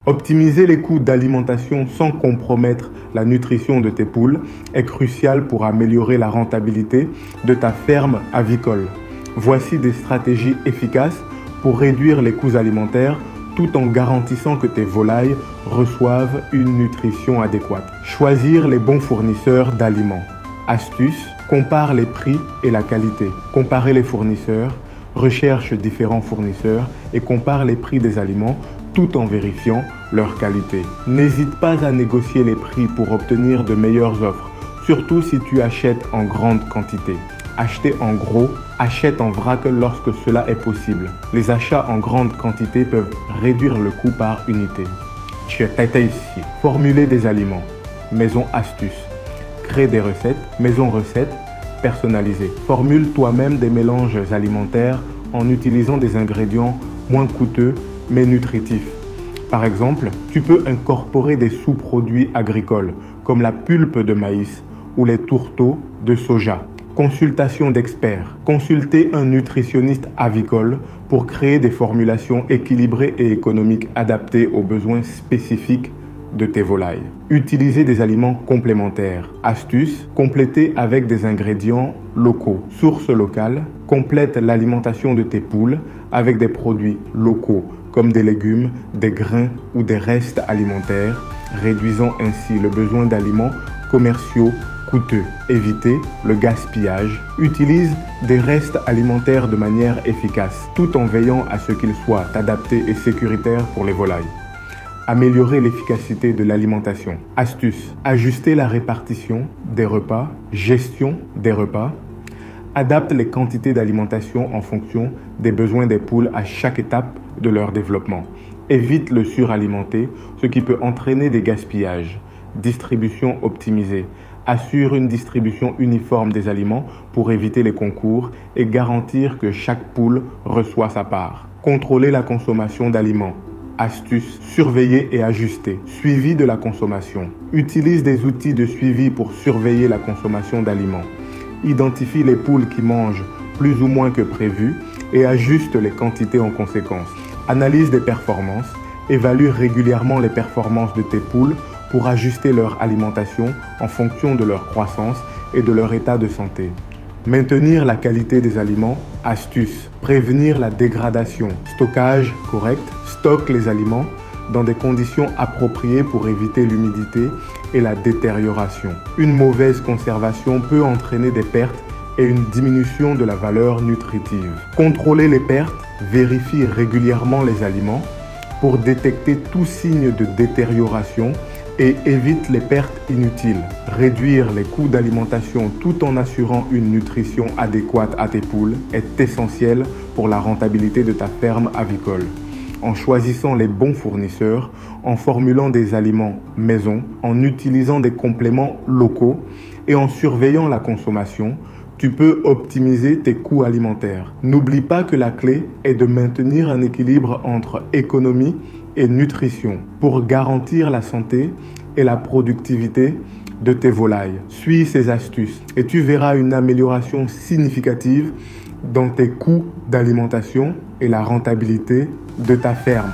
Optimiser les coûts d'alimentation sans compromettre la nutrition de tes poules est crucial pour améliorer la rentabilité de ta ferme avicole. Voici des stratégies efficaces pour réduire les coûts alimentaires tout en garantissant que tes volailles reçoivent une nutrition adéquate. Choisir les bons fournisseurs d'aliments. Astuce, compare les prix et la qualité. Comparer les fournisseurs, recherche différents fournisseurs et compare les prix des aliments tout en vérifiant leur qualité. N'hésite pas à négocier les prix pour obtenir de meilleures offres, surtout si tu achètes en grande quantité. Acheter en gros, achète en vrac lorsque cela est possible. Les achats en grande quantité peuvent réduire le coût par unité. Ici. Formuler des aliments. Maison astuce. Crée des recettes. Maison recettes personnalisées. Formule toi-même des mélanges alimentaires en utilisant des ingrédients moins coûteux mais nutritifs. Par exemple, tu peux incorporer des sous-produits agricoles comme la pulpe de maïs ou les tourteaux de soja. Consultation d'experts. Consultez un nutritionniste avicole pour créer des formulations équilibrées et économiques adaptées aux besoins spécifiques de tes volailles. Utilisez des aliments complémentaires. Astuce, complétez avec des ingrédients locaux. Source locale, complète l'alimentation de tes poules avec des produits locaux comme des légumes, des grains ou des restes alimentaires, réduisant ainsi le besoin d'aliments commerciaux coûteux. Évitez le gaspillage. Utilise des restes alimentaires de manière efficace, tout en veillant à ce qu'ils soient adaptés et sécuritaires pour les volailles. Améliorer l'efficacité de l'alimentation. Astuce. Ajuster la répartition des repas, gestion des repas. Adapte les quantités d'alimentation en fonction des besoins des poules à chaque étape de leur développement. Évite le suralimenter, ce qui peut entraîner des gaspillages. Distribution optimisée. Assure une distribution uniforme des aliments pour éviter les concours et garantir que chaque poule reçoit sa part. Contrôler la consommation d'aliments. Astuce, surveiller et ajuster. Suivi de la consommation. Utilise des outils de suivi pour surveiller la consommation d'aliments. Identifie les poules qui mangent plus ou moins que prévu et ajuste les quantités en conséquence. Analyse des performances. Évalue régulièrement les performances de tes poules pour ajuster leur alimentation en fonction de leur croissance et de leur état de santé. Maintenir la qualité des aliments. Astuce. Prévenir la dégradation. Stockage correct. Stocke les aliments dans des conditions appropriées pour éviter l'humidité et la détérioration. Une mauvaise conservation peut entraîner des pertes et une diminution de la valeur nutritive. Contrôler les pertes. Vérifie régulièrement les aliments pour détecter tout signe de détérioration et évite les pertes inutiles. Réduire les coûts d'alimentation tout en assurant une nutrition adéquate à tes poules est essentiel pour la rentabilité de ta ferme avicole. En choisissant les bons fournisseurs, en formulant des aliments maison, en utilisant des compléments locaux et en surveillant la consommation, tu peux optimiser tes coûts alimentaires. N'oublie pas que la clé est de maintenir un équilibre entre économie et nutrition pour garantir la santé et la productivité de tes volailles. Suis ces astuces et tu verras une amélioration significative dans tes coûts d'alimentation et la rentabilité de ta ferme.